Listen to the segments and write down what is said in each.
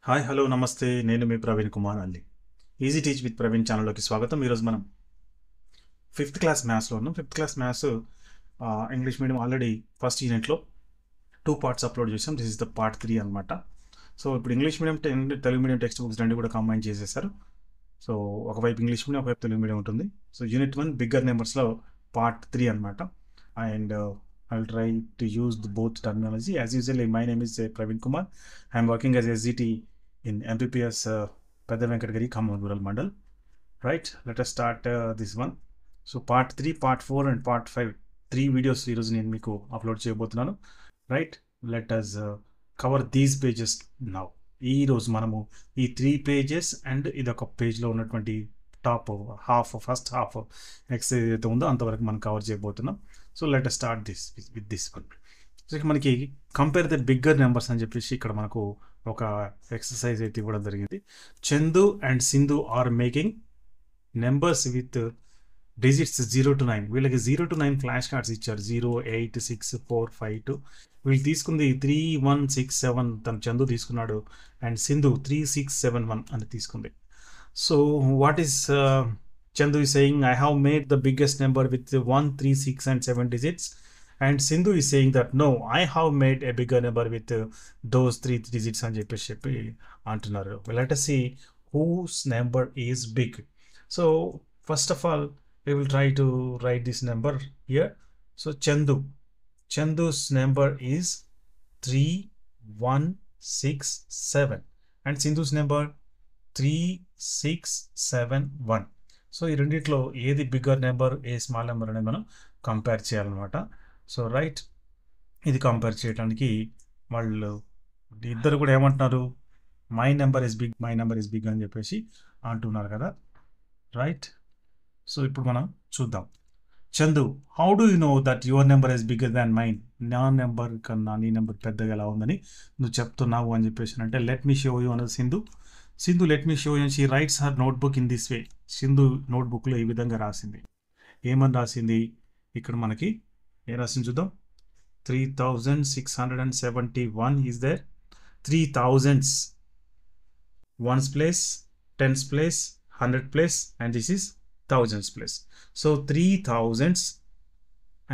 Hi hello నమస్తే నేను మీ ప్రవీణ్ కుమార్ అండి. ఈజీ టీచ్ విత్ ప్రవీణ్ ఛానల్లోకి స్వాగతం. ఈరోజు మనం ఫిఫ్త్ క్లాస్ మ్యాథ్స్లో ఉన్నాం. Fifth class maths English medium already first యూనిట్లో 2 పార్ట్స్ అప్లోడ్ చేసాం. దిస్ ఇస్ ద పార్ట్ 3 అనమాట. సో ఇప్పుడు English medium Telugu medium text books రెండు కూడా కంబైన్ చేసేసారు. సో ఒకవైపు ఇంగ్లీష్ మీడియం ఒకవైపు తెలుగు మీడియం ఉంటుంది. సో యూనిట్ 1 బిగ్గర్ నెంబర్స్లో పార్ట్ 3 అనమాట. And I will try to use both terminology. As usual, my name is Praveen Kumar. I am working as SGT in MPPS Pedda Venkatagiri, Khammam Rural Mandal. Right, let us start this one. So part 3, part 4 and part 5 3 videos series నేను మీకు upload చేయబోతున్నాను. Right, let us cover these pages now. ఈ రోజు మనము ఈ 3 pages and ఇది ఒక పేజ్లో ఉన్నటువంటి టాప్ ఫస్ట్ హాఫ్ ఎక్సర్సైజ్ అయితే ఉందో అంతవరకు మనం కవర్ చేయబోతున్నాం. So let us start this with this one. So ఇక్కడ మనకి కంపేర్ ద బిగ్గర్ నెంబర్స్ అని చెప్పేసి ఇక్కడ మనకు ఒక ఎక్సర్సైజ్ అయితే ఇవ్వడం జరిగింది. Chandu and Sindhu are making numbers with digits 0 to 9. వీళ్ళకి 0 to 9 ఫ్లాష్ కార్డ్స్ ఇచ్చారు. 0, 8, 6, 4, 5, 2. వీళ్ళు తీసుకుంది 3, 1, 6, 7 తను చందు తీసుకున్నాడు. అండ్ సింధు 3, 6, 7, 1 అని తీసుకుంది. So what is Chandu is saying, I have made the biggest number with 1, 3, 6 and 7 digits. And Sindhu is saying that, no, I have made a bigger number with those 3 digits అని చెప్పి అంటున్నారు. Let us see whose number is big. So first of all, we will try to write this number here. So Chandu's number is 3, 1, 6, 7. And Sindhu's number 3, 6, 7, 1. So ఈ రెండిట్లో ఏది bigger number a small number అనేది మనం compare చేయాలన్నమాట. So right, ఇది compare చేయడానికి వాళ్ళు ఇద్దరు కూడా ఏమంటున్నారు, మై నెంబర్ ఇస్ బిగ్ అని చెప్పేసి అంటున్నారు కదా. రైట్, సో ఇప్పుడు మనం చూద్దాం. Chandu, how do you know that your number is bigger than mine? నా నెంబర్ కన్నా నీ నెంబర్ పెద్దగా ఎలా ఉందని నువ్వు చెప్తున్నావు అని చెప్పేసి అంటే, లెట్ మీ షో యూ అన్నది Sindhu let me show you. She writes her notebook in this way. Sindhu నోట్బుక్లో ఈ విధంగా రాసింది. ఏమని రాసింది? ఇక్కడ మనకి ఏం రాసింది చూద్దాం. 3671 is there. 3000s, 1s place, 10s place, 100 place, and this is 1000s place. So 3000s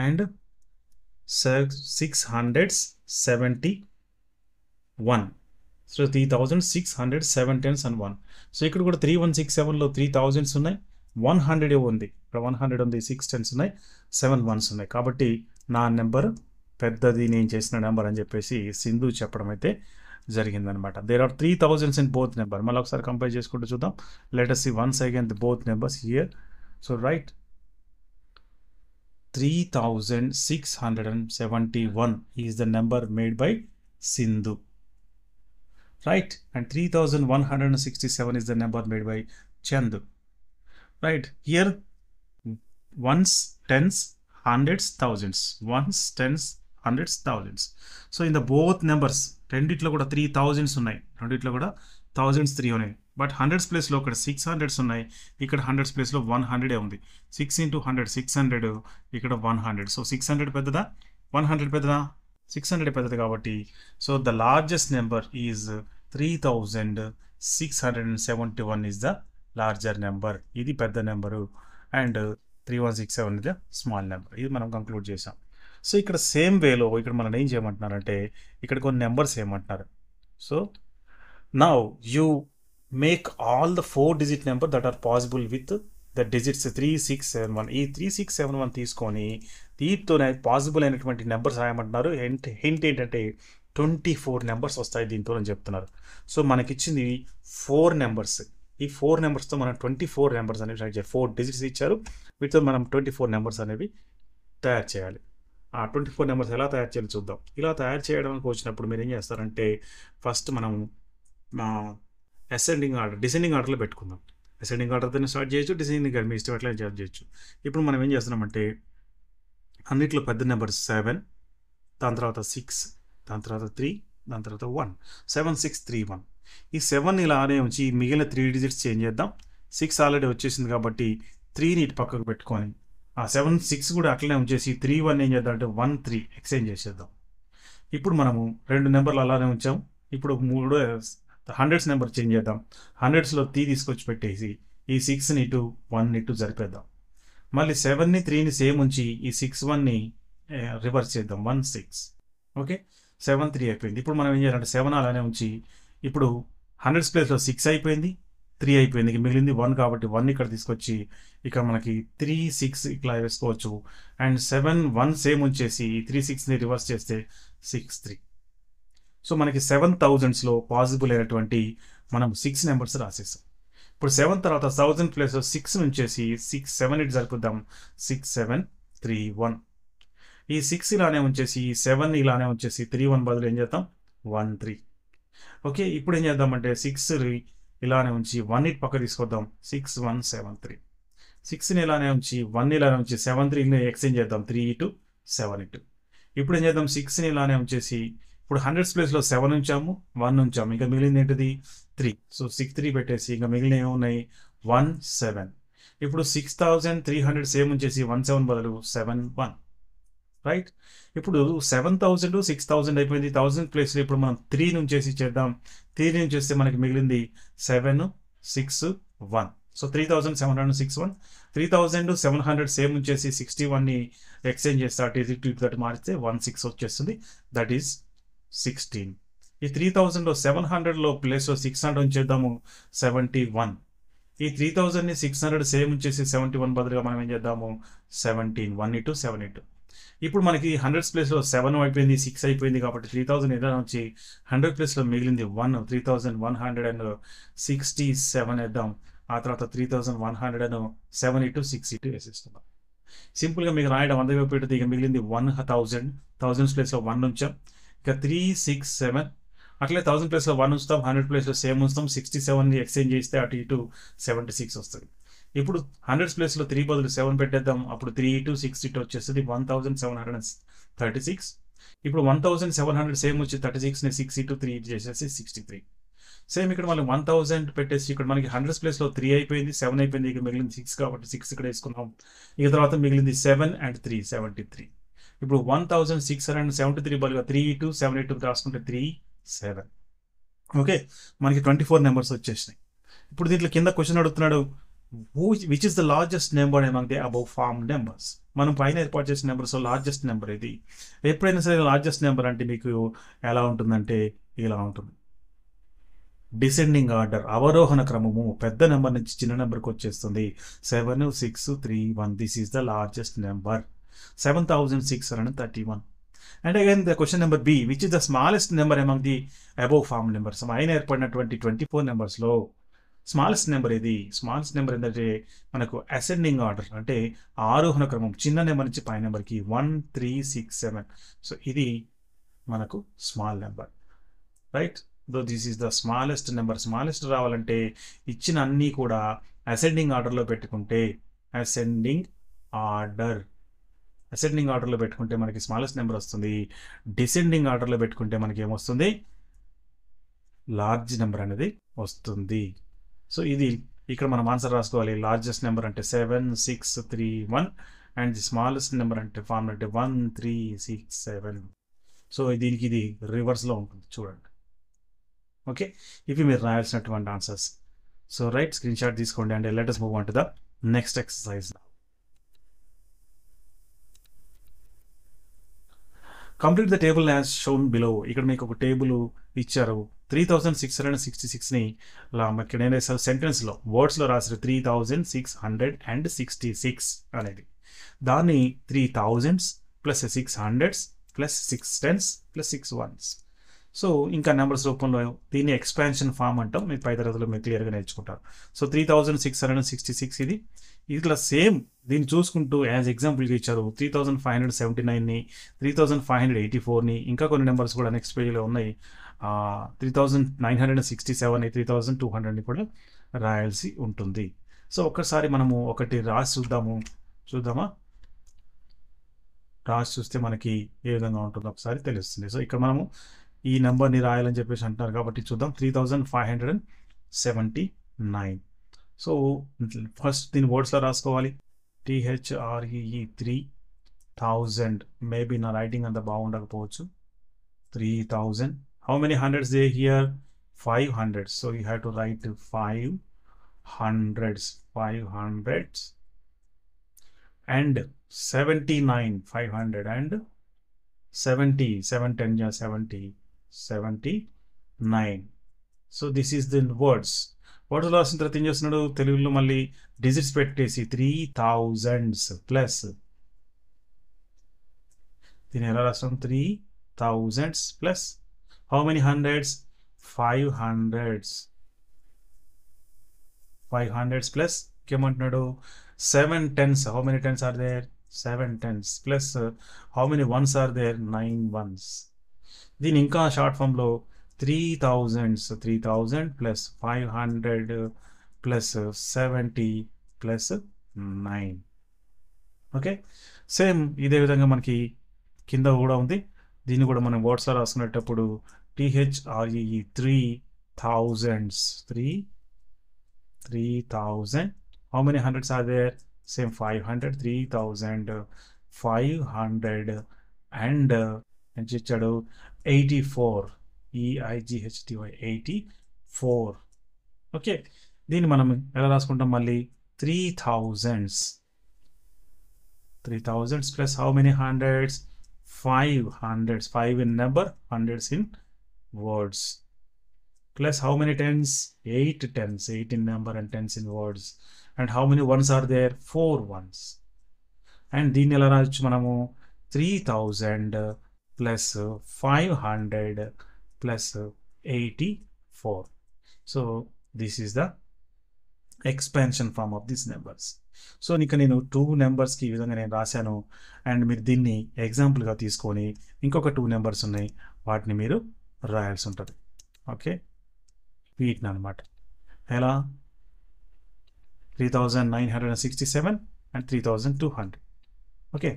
and 671. So 3607 10s and 1. So ఇక్కడ కూడా 3167లో 3000s ఉన్నాయి, 100 ఉంది, ఇక్కడ 100 ఉంది, 6 10s ఉన్నాయి, 7 1s ఉన్నాయి. కాబట్టి నా నెంబర్ పెద్దది నేను చేసిన నెంబర్ అని చెప్పేసి సింధు చెప్పడం అయితే జరిగిందనమాట. There are 3000s in both number. మళ్ళీ ఒకసారి కంపేర్ చేసుకుంటూ చూద్దాం. Let us see once again the both numbers here. So right, 3671 is the number made by Sindhu. Right, and 3167 is the number made by Chandu. Right, here 1s, 10s, 100s, 1000s, 1s, 10s, 100s, 1000s. So in the both numbers రెండిట్లో కూడా 3000s ఉన్నాయి, రెండిట్లో కూడా 1000s 3 ఉన్నాయి. But 100s ప్లేస్లో ఇక్కడ 600s ఉన్నాయి, ఇక్కడ 100s ప్లేస్లో 100 ఉంది. 6 into 100 600, ఇక్కడ 100. సో 600 పెద్దదా 100 పెద్దదా? 600 పెద్దది కాబట్టి so the largest number is 3671 is the larger number. ఇది పెద్ద నెంబరు అండ్ 3167 ఇది స్మాల్ నెంబర్. ఇది మనం కంక్లూడ్ చేసాం. సో ఇక్కడ సేమ్ వేలో ఇక్కడ మనం ఏం చేయమంటున్నారంటే ఇక్కడ కొన్ని నెంబర్స్ ఏమంటున్నారు. So now you make all the 4 digit number that are possible with the digits 3671. ఈ 3671 తీసుకొని దీంతోనే పాసిబుల్ అయినటువంటి నెంబర్స్ రాయమంటున్నారు. హింట్ ఏంటంటే 24 నెంబర్స్ వస్తాయి దీంతో అని చెప్తున్నారు. సో మనకిచ్చింది 4 నెంబర్స్. ఈ 4 నెంబర్స్తో మనం 24 నెంబర్స్ అనేవి ట్రై చేయాలి. 4 digits ఇచ్చారు, వీటితో మనం 24 నెంబర్స్ అనేవి తయారు చేయాలి. ఆ 24 నెంబర్స్ ఎలా తయారు చేయాలి చూద్దాం. ఇలా తయారు చేయడానికి వచ్చినప్పుడు మీరు ఏం చేస్తారంటే ఫస్ట్ మనం డిసెండింగ్ ఆర్డర్లో పెట్టుకుందాం. అసెండింగ్ ఆర్డర్తోనే స్టార్ట్ చేయొచ్చు, డిసెండింగ్ మీ ఇష్టం ఎట్లా స్టార్ట్ చేయొచ్చు. ఇప్పుడు మనం ఏం చేస్తున్నామంటే అన్నిట్లో పెద్ద నెంబర్ 7, దాని తర్వాత 6, దాని తర్వాత 3, దాని తర్వాత 1. 7 6 3 1. ఈ 7 ఇలానే ఉంచి మిగిలిన 3 digits చేంజ్ చేద్దాం. 6 ఆల్రెడీ వచ్చేసింది కాబట్టి 3ని ఇటు పక్కకు పెట్టుకొని ఆ 7 6 కూడా అట్లనే ఉంచేసి 3 1 ఏం చేద్దాం అంటే 1 3 ఎక్స్చేంజ్ చేసేద్దాం. ఇప్పుడు మనము 2 నెంబర్లు అలానే ఉంచాం. ఇప్పుడు 3 హండ్రెడ్స్ నెంబర్ చేంజ్ చేద్దాం. హండ్రెడ్స్లో 3 తీసుకొచ్చి పెట్టేసి ఈ 6ని ఇటు 1 ఇటు జరిపేద్దాం. మళ్ళీ 7ని 3ని సేమ్ ఉంచి ఈ 6 1ని రివర్స్ చేద్దాం. 1 6. ఓకే, 7 3 అయిపోయింది. ఇప్పుడు మనం ఏం చేయాలంటే 7 అలానే ఉంచి ఇప్పుడు హండ్రెడ్స్ ప్లేస్లో 6 అయిపోయింది, 3 అయిపోయింది, మిగిలింది 1 కాబట్టి 1 ఇక్కడ తీసుకొచ్చి ఇక్కడ మనకి 3 6 ఇట్లా వేసుకోవచ్చు. అండ్ 7 1 సేమ్ ఉంచేసి 3 6ని రివర్స్ చేస్తే 6 3. సో మనకి 7000స్లో పాసిబుల్ అయినటువంటి మనం 6 నెంబర్స్ రాసేసాం. ఇప్పుడు 7 తర్వాత 1000 ప్లేస్లో 6 ఉంచేసి 6 7 ఇటు జరుపుద్దాం. 6 7 3 1. ఈ 6 ఇలానే ఉంచేసి ఈ 7 ఇలానే ఉంచేసి 3 1 బదులు ఏం చేద్దాం 1 3. ఓకే, ఇప్పుడు ఏం చేద్దామంటే 6 ఇలానే ఉంచి 1 ఇటు పక్క తీసుకొద్దాం. 6 1 7 3. 6ని ఇలానే ఉంచి 1 ఇలానే ఉంచి 7 3ని ఎక్స్చేంజ్ చేద్దాం. 3 ఇటు 7 ఇటు. ఇప్పుడు ఏం చేద్దాం 6ని ఇలానే ఉంచేసి ఇప్పుడు హండ్రెడ్స్ ప్లేస్లో 7 ఉంచాము, 1 ఉంచాము, ఇంకా మిగిలింది ఏంటిది 3. సో 6 3 పెట్టేసి ఇంకా మిగిలిన ఏమున్నాయి 1 7. ఇప్పుడు 6300 సేమ్ ఉంచేసి 1 7 బదులు 7 1. రైట్, ఇప్పుడు 7000 6000 అయిపోయింది. 1000 ప్లేస్లో ఇప్పుడు మనం 3 నుంచేసి చేద్దాం. 3 నుంచి చేస్తే మనకి మిగిలింది 7 6 1. సో 3761. 3700 సేమ్ ఉంచేసి 61ని ఎక్స్చేంజ్ చేస్తే అటు ఇటు దట్ మారిస్తే 1 6 వచ్చేస్తుంది. That is 16. ఈ 3000లో 700లో ప్లేస్లో 600 ఉంచేద్దాము. 71. ఈ 3000ని 600 సేమ్ ఉంచేసి 71 బదులుగా మనం ఏం చేద్దాము 17 1 ఇటు 7 ఇటు. ఇప్పుడు మనకి హండ్రెడ్స్ ప్లేస్లో 7 అయిపోయింది, 6 అయిపోయింది కాబట్టి 3000 ఏదైనా వచ్చి 100 ప్లేస్లో మిగిలింది 1 3167 వేద్దాం. ఆ తర్వాత 3107 ఇటు 6 ఇటు వేసేస్తున్నాం. సింపుల్గా మీకు రాయడం 100 వైపు పెడితే ఇక మిగిలింది 1000. 1000 ప్లేస్లో 1 ఉంచాం. ఇక 3 6 7 అట్లే 1000 ప్లేస్లో 1 ఉంచుతాం, 100 ప్లేస్లో సేమ్ ఉంచుతాం. 67ని ఎక్స్చేంజ్ చేస్తే అటు ఇటు 76 వస్తుంది. ఇప్పుడు 100 ప్లేస్లో 3 బదులు 7 పెట్టేద్దాం. అప్పుడు 3 ఇటు 6 ఇటు వచ్చేస్తుంది 1736. ఇప్పుడు 1700 సేమ్ వచ్చి 36ని 6 ఇటు 3 ఇటు చేసేసి 63. సేమ్ ఇక్కడ మళ్ళీ 1000 పెట్టేసి ఇక్కడ మనకి 100 ప్లేస్లో 3 అయిపోయింది, 7 అయిపోయింది, ఇక మిగిలింది 6 కాబట్టి 6 ఇక్కడ వేసుకున్నాం. ఇక తర్వాత మిగిలింది 7 and 3 73. ఇప్పుడు 1673 బదులుగా 3 ఇటు 7 ఇటు రాసుకుంటే 3 7. ఓకే, మనకి 24 నెంబర్స్ వచ్చేసినాయి. ఇప్పుడు దీంట్లో కింద క్వశ్చన్ అడుగుతున్నాడు, which is the largest number among the above form numbers. మనం పైన ఏర్పాటు చేసిన నెంబర్స్ లార్జెస్ట్ నెంబర్ ఇది. ఎప్పుడైనా సరే లార్జెస్ట్ నెంబర్ అంటే మీకు ఎలా ఉంటుందంటే ఇలా ఉంటుంది. డిసెండింగ్ ఆర్డర్, అవరోహణ క్రమము, పెద్ద నెంబర్ నుంచి చిన్న నెంబర్కి వచ్చేస్తుంది. 7 6 3 1. This is the largest number 7631. And again the question number B, which is the smallest number among the above form numbers. పైన ఏర్పడినటువంటి 24 నెంబర్స్లో స్మాలెస్ట్ నెంబర్ ఇది. స్మాలెస్ట్ నెంబర్ ఏంటంటే మనకు అసెండింగ్ ఆర్డర్ అంటే ఆరోహణ క్రమం, చిన్న నెంబర్ నుంచి పై నెంబర్కి 1 3 6 7. సో ఇది మనకు small number. Right, though this is the smallest number. Smallest రావాలంటే ఇచ్చిన అన్నీ కూడా అసెండింగ్ ఆర్డర్లో పెట్టుకుంటే అసెండింగ్ ఆర్డర్లో పెట్టుకుంటే మనకి స్మాలెస్ట్ నెంబర్ వస్తుంది. డిసెండింగ్ ఆర్డర్లో పెట్టుకుంటే మనకి ఏమొస్తుంది లార్జ్ నెంబర్ అనేది వస్తుంది. సో ఇది ఇక్కడ మనం ఆన్సర్ రాసుకోవాలి. లార్జెస్ట్ నెంబర్ అంటే 7 6 3 1 అండ్ ది స్మాలెస్ట్ నెంబర్ అంటే ఫార్మ్ అంటే 1 3 6 7. సో దీనికి ఇది రివర్స్లో ఉంటుంది చూడండి. ఓకే, ఇవి మీరు రాయాల్సినటువంటి answers. So right, screen shot తీసుకోండి and let us move on to the next exercise. Complete the table as shown below. ఇక్కడ మీకు ఒక టేబుల్ ఇచ్చారు. 3666ని ఇక్కడ ఏం రాశారు సెంటెన్స్లో వర్డ్స్లో రాశారు 3666 అనేది. దాన్ని 3000s plus 600s plus 6 10s plus 6 1s. So ఇంకా నెంబర్స్ రూపంలో దీన్ని ఎక్స్పాన్షన్ ఫామ్ అంటాం. మీరు పై తరగతిలో మీరు క్లియర్గా నేర్చుకుంటారు. సో 3666 ఇది ఇట్లా సేమ్ దీన్ని చూసుకుంటూ యాజ్ ఎగ్జాంపుల్గా ఇచ్చారు 3579ని 3584ని ఇంకా కొన్ని నెంబర్స్ కూడా నెక్స్ట్ పేజీలో ఉన్నాయి. 3967ని 3200ని కూడా రాయాల్సి ఉంటుంది. సో ఒక్కసారి మనము ఒకటి రాసి చూద్దామా? రాసి చూస్తే మనకి ఏ విధంగా ఉంటుందో ఒకసారి తెలుస్తుంది. సో ఇక్కడ మనము ఈ నెంబర్ని రాయాలని చెప్పేసి అంటున్నారు కాబట్టి చూద్దాం. 3579. సో ఫస్ట్ దీని వర్డ్స్లో రాసుకోవాలి. THREE 3000. మేబీ నా రైటింగ్ అంత బాగుండకపోవచ్చు. 3000. How many hundreds they here? 500. So you have to write 5 hundreds, 500s and 79, 500 and 70, 7 10 70, 79. So this is the words. Words రాసిన తర్వాత ఏం చేస్తున్నాడు, తెలుగులో మళ్ళీ డిజిట్స్ పెట్టేసి 3000s ప్లస్ దీన్ని ఎలా రాస్తాం, 3000s plus how many hundreds, 500s, 500s plus ఏమంటున్నాడు 7 10s. How many 10s are there, 7 10s plus how many 1s are there, 9 1s. దీని ఇంకా షార్ట్ ఫామ్లో 3000s, 3000 plus 500 plus 70 plus 9. Okay, same ఇదే విధంగా మనకి కింద కూడా ఉంది. దీన్ని కూడా మనం వర్డ్స్లో రాసుకునేటప్పుడు THREE 3000s, 3000. How many hundreds are there, same 500, 3500 and ఎంత ఇచ్చాడు 84, EIGHTY 84. ఓకే, దీన్ని మనం ఎలా రాసుకుంటాం మళ్ళీ 3000s, 3000s plus how many hundreds, 500s, 5 in number, hundreds in words, plus how many tens, 8 tens, 8 in number and 10s in words. And how many ones are there, 4 ones. And దీన్ని ఎలా రాయొచ్చు మనము 3000 plus 500 plus 84. So this is the expansion form of these numbers. So ఇక నేను 2 నెంబర్స్కి ఈ విధంగా నేను రాశాను. అండ్ మీరు దీన్ని ఎగ్జాంపుల్గా తీసుకొని ఇంకొక 2 నెంబర్స్ ఉన్నాయి, వాటిని మీరు రాయాల్సి ఉంటుంది. ఓకే, వీటిని అనమాట ఎలా 3967 and 3200. Okay,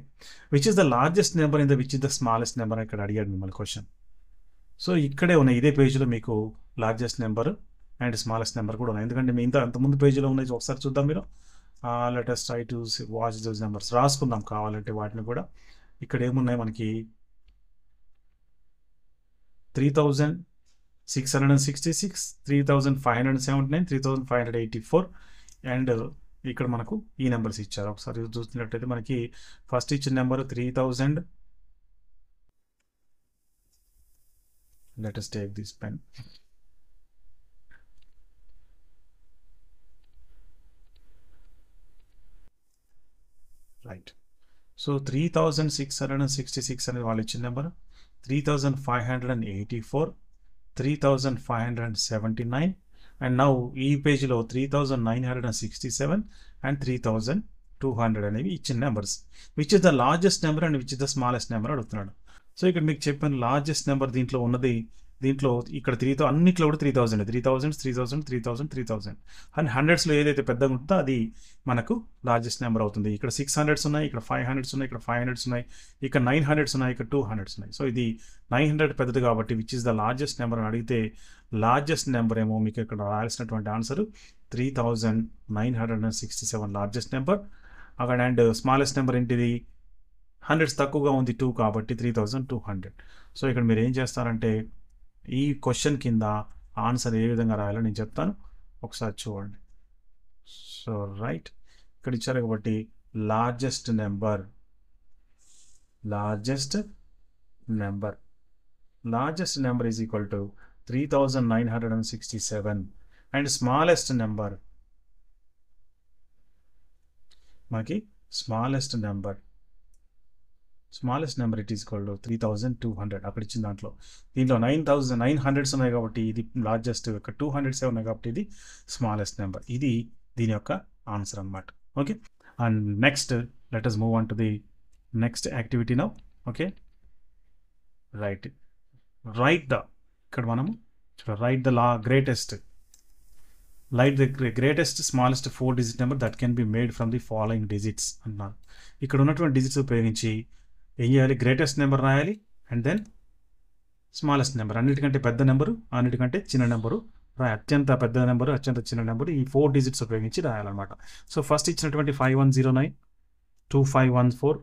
which is the largest number in the which is the smallest number ఇక్కడ అడిగాడు మిమ్మల్ని క్వశ్చన్. సో ఇక్కడే ఉన్నాయి, ఇదే పేజీలో మీకు largest number and smallest number కూడా ఉన్నాయి. ఎందుకంటే మీ అంతకుముందు పేజీలో ఉన్నాయి, ఒకసారి చూద్దాం మీరు. Let us try to watch those numbers. రాసుకుందాం కావాలంటే వాటిని కూడా. ఇక్కడ ఏమున్నాయి మనకి 3666, 3579, 3584 అండ్ ఇక్కడ మనకు ఈ నెంబర్స్ ఇచ్చారు. ఒకసారి చూసినట్టయితే మనకి ఫస్ట్ ఇచ్చిన number 3000. Let us take this pen. Right, so 3666 అనేది వాళ్ళు ఇచ్చిన నెంబర్, 3584, 3579 అండ్ నౌ ఈ పేజీలో 3967 అండ్ 3200 అనేవి ఇచ్చిన numbers. Which is the largest number and which is the smallest number అడుగుతున్నాడు. సో ఇక్కడ మీకు చెప్పాను లార్జెస్ట్ నెంబర్ దీంట్లో ఉన్నది, దీంట్లో ఇక్కడ 3 అన్నిట్లో కూడా 3000, 3000, 3000, 3000, 3000 అండ్ హండ్రెడ్స్లో ఏదైతే పెద్దగా ఉంటుందో అది మనకు లార్జెస్ట్ నెంబర్ అవుతుంది. ఇక్కడ 600s ఉన్నాయి, ఇక్కడ 500s ఉన్నాయి, ఇక్కడ 500s ఉన్నాయి, ఇక్కడ 900s ఉన్నాయి, ఇక్కడ 200s ఉన్నాయి. సో ఇది 900 పెద్దది కాబట్టి which is the largest number అని అడిగితే లార్జెస్ట్ నెంబర్ ఏమో మీకు ఇక్కడ రాయాల్సినటువంటి ఆన్సర్ 3967 లార్జెస్ట్ నెంబర్. అక్కడ అండ్ స్మాలెస్ట్ నెంబర్ ఏంటిది, హండ్రెడ్స్ తక్కువగా ఉంది 2 కాబట్టి 3200. సో ఇక్కడ మీరు ఏం చేస్తారంటే ఈ క్వశ్చన్ కింద ఆన్సర్ ఏ విధంగా రాయాలో నేను చెప్తాను, ఒకసారి చూడండి. సో రైట్, ఇక్కడ ఇచ్చారు కాబట్టి largest number is equal to 3967 and smallest number మనకి smallest number it is equal to 3200. అక్కడ ఇచ్చిన దాంట్లో దీంట్లో 900s ఉన్నాయి కాబట్టి ఇది లార్జెస్ట్, ఇక్కడ 200s ఉన్నాయి కాబట్టి ఇది స్మాలెస్ట్ నెంబర్. ఇది దీని యొక్క ఆన్సర్ అనమాట. Okay, and next let us move on to the next activity now. Okay, right ఇక్కడ మనము right the greatest smallest 4-digit number that can be made from the following digits అన్నారు. ఇక్కడ ఉన్నటువంటి digits ఉపయోగించి ఏం చేయాలి, గ్రేటెస్ట్ నెంబర్ రాయాలి and then smallest number, అన్నిటికంటే పెద్ద నెంబరు అన్నిటికంటే చిన్న నెంబరు అత్యంత పెద్ద నెంబరు అత్యంత చిన్న నెంబరు, ఈ 4 digits ఉపయోగించి రాయాలన్నమాట. సో ఫస్ట్ ఇచ్చినటువంటి 5109, 2514,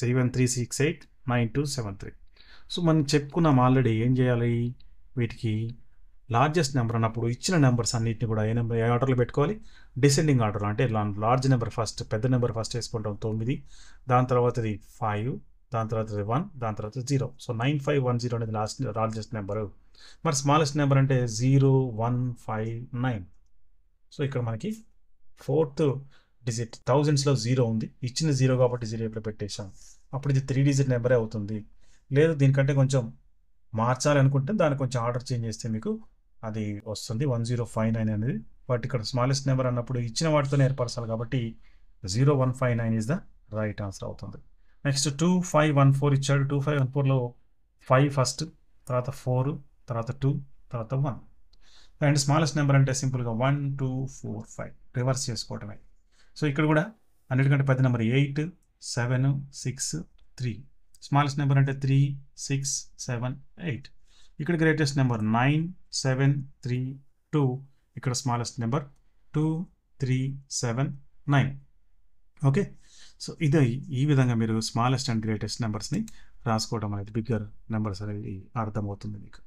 7368, 9273. సో మనం చెప్పుకున్నాం ఆల్రెడీ ఏం చేయాలి, వీటికి లార్జెస్ట్ నెంబర్ అన్నప్పుడు ఇచ్చిన నెంబర్స్ అన్నిటిని కూడా ఏ ఆర్డర్లో పెట్టుకోవాలి, డిసెండింగ్ ఆర్డర్లో. అంటే లార్జ్ నెంబర్ ఫస్ట్, పెద్ద నెంబర్ ఫస్ట్ వేసుకుంటాం 9, దాని తర్వాతది 5, దాని తర్వాతది 1, దాని తర్వాత 0. సో 9510 అనేది లార్జెస్ట్ నెంబరు. మరి స్మాలెస్ట్ నెంబర్ అంటే 0159. సో ఇక్కడ మనకి ఫోర్త్ డిజిట్ థౌజండ్స్లో 0 ఉంది, ఇచ్చిన 0 కాబట్టి 0 ఇక్కడ పెట్టేశాం. అప్పుడు ఇది 3 డిజిట్ నెంబరే అవుతుంది. లేదు దీనికంటే కొంచెం మార్చాలి అనుకుంటే దాన్ని కొంచెం ఆర్డర్ చేంజ్ చేస్తే మీకు అది వస్తుంది 1059 అనేది. బట్ ఇక్కడ స్మాలెస్ట్ నెంబర్ అన్నప్పుడు ఇచ్చిన వాటితోనే ఏర్పరచాలి కాబట్టి 0159 ఈజ్ ద రైట్ ఆన్సర్ అవుతుంది. నెక్స్ట్ 2514 ఇచ్చాడు. 2514లో 5 ఫస్ట్, తర్వాత 4, తర్వాత 2, తర్వాత 1. అండ్ స్మాలెస్ట్ నెంబర్ అంటే సింపుల్గా 1 2 4 5 రివర్స్ చేసుకోవటమే. సో ఇక్కడ కూడా అన్నిటికంటే పెద్ద నెంబర్ 8 7 6 3. స్మాలెస్ట్ నెంబర్ అంటే 3 6 7 8. ఇక్కడ గ్రేటెస్ట్ నెంబర్ 9 7 3 2. ఇక్కడ స్మాలెస్ట్ నెంబర్ 2 3 7 9. ఓకే, సో ఇది ఈ విధంగా మీరు స్మాలెస్ట్ అండ్ గ్రేటెస్ట్ నెంబర్స్ని రాసుకోవడం అనేది, బిగ్గర్ నెంబర్స్ అనేది అర్థమవుతుంది మీకు.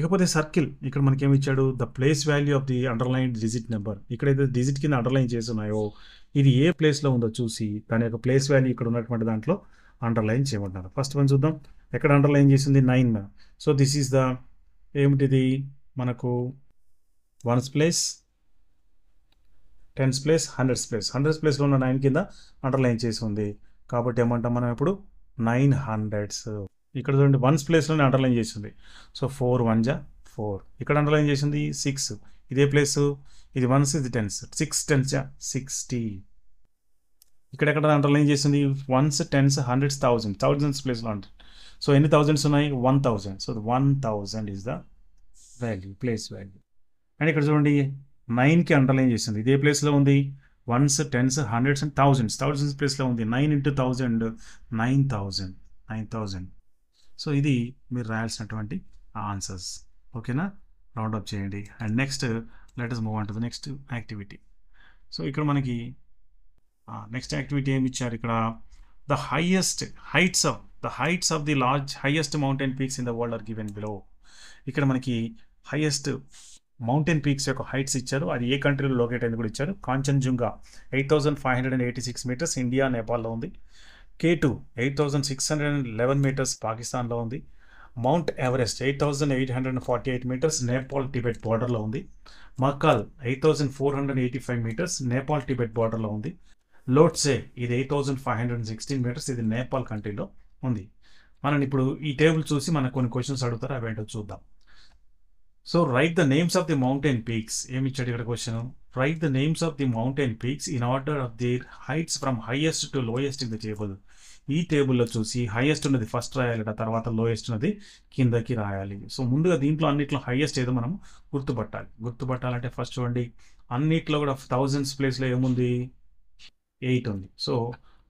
ఇకపోతే సర్కిల్, ఇక్కడ మనకి ఏమి ఇచ్చాడు, the place value of the underline digit number. ఇక్కడైతే డిజిట్ కింద అండర్లైన్ చేసి ఉన్నాయో ఇది ఏ ప్లేస్లో ఉందో చూసి దాని యొక్క ప్లేస్ వాల్యూ ఇక్కడ ఉన్నటువంటి దాంట్లో అండర్లైన్ చేయమంటున్నారు. ఫస్ట్ వన్ చూద్దాం, ఎక్కడ అండర్లైన్ చేసింది 9. సో దిస్ ఈజ్ ద ఏమిటిది మనకు 1's place, 10's place, 100's place. 100's ప్లేస్లో ఉన్న 9 కింద అండర్లైన్ చేసి ఉంది కాబట్టి ఏమంటాం మనం ఇప్పుడు 900s. ఇక్కడ చూడండి 1's ప్లేస్లోనే అండర్లైన్ చేసింది. సో 4 1 4. ఇక్కడ అండర్లైన్ చేసింది 6, ఇదే ప్లేస్, ఇది 1's ఇది 10's, 6 10 60. ఇక్కడ అండర్లైన్ చేసింది 1's 10's 100's 1000's ప్లేస్లో ఉంటుంది. సో ఎన్ని థౌజండ్స్ ఉన్నాయి, 1000. So 1000 is the value, place value. And ఇక్కడ చూడండి 9కి అండర్లైన్ చేసింది, ఇదే ప్లేస్లో ఉంది. 1's 10's 100's and 1000's ప్లేస్లో ఉంది. 9 into 1000 9000. సో ఇది మీరు రాయాల్సినటువంటి ఆన్సర్స్. ఓకేనా, రౌండప్ చేయండి. And next let us move on to the next activity. So ఇక్కడ మనకి నెక్స్ట్ యాక్టివిటీ ఏమి ఇచ్చారు, ఇక్కడ the heights of the highest mountain peaks in the world are given below. ఇక్కడ మనకి హైయెస్ట్ మౌంటైన్ పీక్స్ యొక్క హైట్స్ ఇచ్చారు, అది ఏ కంట్రీలో లొకేట్ అయింది కూడా ఇచ్చారు. కాంచన్జుంగా 8586 మీటర్స్, ఇండియా నేపాల్లో ఉంది. K2 8611 మీటర్స్, పాకిస్తాన్లో ఉంది. Mount Everest 8848 meters, Nepal Tibet బార్డర్లో ఉంది. మకాల్ 8485 మీటర్స్, నేపాల్ టిబెట్ బార్డర్లో ఉంది. లోట్సే ఇది 8516 మీటర్స్, ఇది నేపాల్ కంట్రీలో ఉంది. మనం ఇప్పుడు ఈ టేబుల్ చూసి మనకు కొన్ని క్వశ్చన్స్ అడుగుతారు, అవేంటో చూద్దాం. So right the names of the mountain peaks. ఏమి ఇచ్చాడు ఇక్కడ question, right the names of the mountain peaks in order of their heights from highest to lowest in the table. ఈ టేబుల్లో చూసి హైయెస్ట్ ఉన్నది ఫస్ట్ రాయాలట, తర్వాత లోయెస్ట్ ఉన్నది కిందకి రాయాలి. సో ముందుగా దీంట్లో అన్నిట్లో హైయెస్ట్ ఏదో మనం గుర్తుపట్టాలంటే ఫస్ట్ చూడండి, అన్నిట్లో కూడా 1000's ప్లేస్లో ఏముంది, 8 ఉంది. సో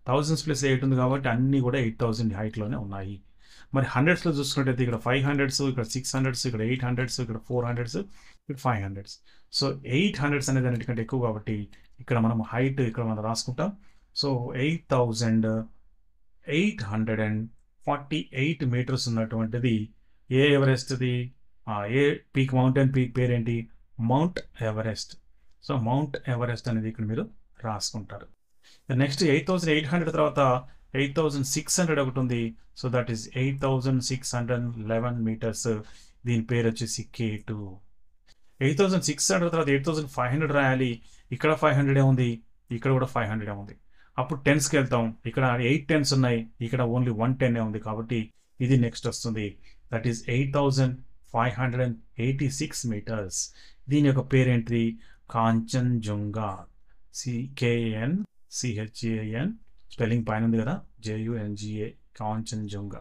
1000's ప్లేస్ 8 ఉంది కాబట్టి అన్నీ కూడా 8000 హైట్లోనే ఉన్నాయి. మరి 100sలో చూసుకున్నట్టయితే ఇక్కడ 500s, ఇక్కడ 600s, ఇక్కడ 800s, ఇక్కడ 400s, ఇక్కడ 500s. సో 800s అనేది అన్నిటికంటే ఎక్కువ కాబట్టి ఇక్కడ మనం హైట్ ఇక్కడ మనం రాసుకుంటాం. సో 8848 మీటర్స్ ఉన్నటువంటిది ఏ ఎవరెస్ట్ది, ఏ పీక్, మౌంటైన్ పీక్ పేరేంటి, mount Everest. So mount Everest అనేది ఇక్కడ మీరు రాసుకుంటారు. నెక్స్ట్ 8800 తర్వాత 8600 ఒకటి ఉంది. సో దట్ ఈస్ 8611 మీటర్స్, దీని పేరు వచ్చేసి K2. 8600 తర్వాత 8500 రాయాలి, ఇక్కడ 500 ఉంది, ఇక్కడ కూడా 500 ఉంది. అప్పుడు 10sకి వెళ్తాం, ఇక్కడ 8 10s ఉన్నాయి, ఇక్కడ ఓన్లీ 1 10 ఉంది కాబట్టి ఇది నెక్స్ట్ వస్తుంది. That is 8586 meters. దీని యొక్క పేరేంటి, కాంచన్జుంగా. CANCHAN స్పెల్లింగ్ పైన ఉంది కదా, JUNGA, కాంచన్జుంగా.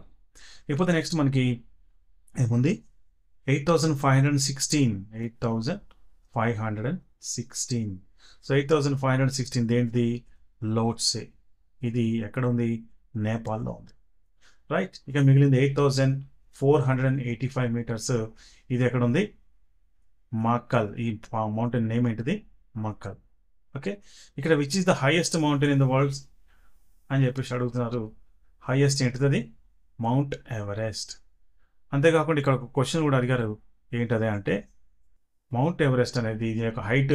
ఇకపోతే నెక్స్ట్ మనకి ఏముంది, 8516. సో 8516 దేంటిది, లోట్సే. ఇది ఎక్కడ ఉంది, నేపాల్లో ఉంది. రైట్, ఇక మిగిలింది 8485 మీటర్స్, ఇది ఎక్కడ ఉంది, మక్కల్. ఈ మౌంటైన్ నేమ్ ఏంటిది, మక్కల్. ఓకే, ఇక్కడ which is the highest mountain in the world అని చెప్పేసి అడుగుతున్నారు. హైయెస్ట్ ఏంటిది, అది మౌంట్ ఎవరెస్ట్. అంతేకాకుండా ఇక్కడ ఒక క్వశ్చన్ కూడా అడిగారు, ఏంటదే అంటే మౌంట్ ఎవరెస్ట్ అనేది దీని యొక్క హైట్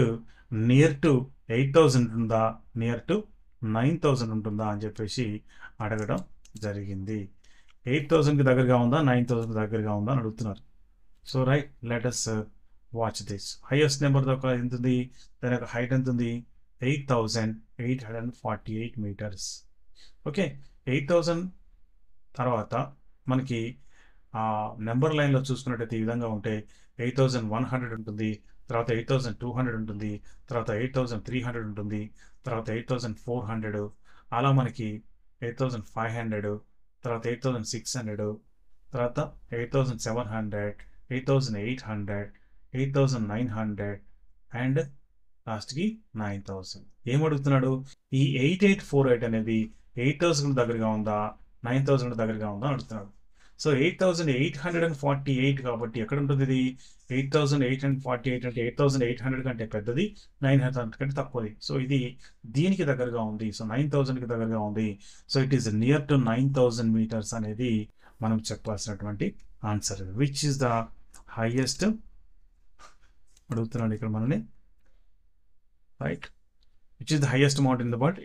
నియర్ టు 8,000 ఉంటుందా, నియర్ టు 9,000 ఉంటుందా అని చెప్పేసి అడగడం జరిగింది. 8,000కి దగ్గరగా ఉందా, 9,000కి దగ్గరగా ఉందా అని అడుగుతున్నారు. So right, let us watch this. Highest number దాకా ఎంత ఉంది, దాని యొక్క హైట్ ఎంత ఉంది, 8,848 మీటర్స్. ఓకే, 8,000 తర్వాత మనకి నెంబర్ లైన్లో చూసుకున్నట్టయితే ఈ విధంగా ఉంటే 8,100 ఉంటుంది, తర్వాత 8,200 ఉంటుంది, తర్వాత 8,300 ఉంటుంది, తర్వాత 8,400, అలా మనకి 8,500, తర్వాత 8,600, తర్వాత 8,700, 8,800, 8,900 అండ్ లాస్ట్కి 9,000. ఏమడుగుతున్నాడు, ఈ 8,848 అనేది 8,000 దగ్గరగా ఉందా, 9,000 దగ్గరగా ఉందా అడుగుతున్నాడు. సో 8,848 కాబట్టి ఎక్కడ ఉంటుంది ఇది, 8,848 అంటే 8,800 కంటే పెద్దది, 900 కంటే తక్కువది. సో ఇది దీనికి దగ్గరగా ఉంది, సో 9,000కి దగ్గరగా ఉంది. So it is near to 9,000 meters అనేది మనం చెప్పాల్సినటువంటి answer. Which is the highest అడుగుతున్నాడు ఇక్కడ మనల్ని, right. Which is the highest mountain in the world,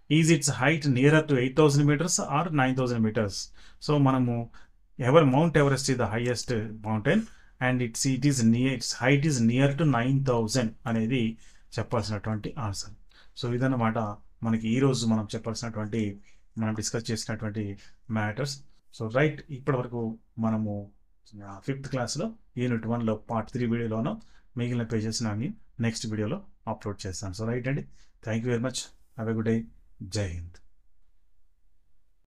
is its height nearer to 8,000 meters or 9,000 meters. So మనము mount Everest is the highest mountain and its height is near to 9,000 అనేది చెప్పాల్సినటువంటి answer. So ఇదన్నమాట మనకి ఈరోజు మనం చెప్పాల్సినటువంటి, మనం discuss చేసినటువంటి మ్యాటర్స్. సో రైట్, ఇప్పటి వరకు మనము 5th క్లాస్లో యూనిట్ 1లో పార్ట్ 3 వీడియోలోనో మిగిలిన పేజెస్ అన్ని నెక్స్ట్ వీడియోలో అప్లోడ్ చేస్తాను. సో రైట్ అండి, thank you very much, have a good day, జై హింద్.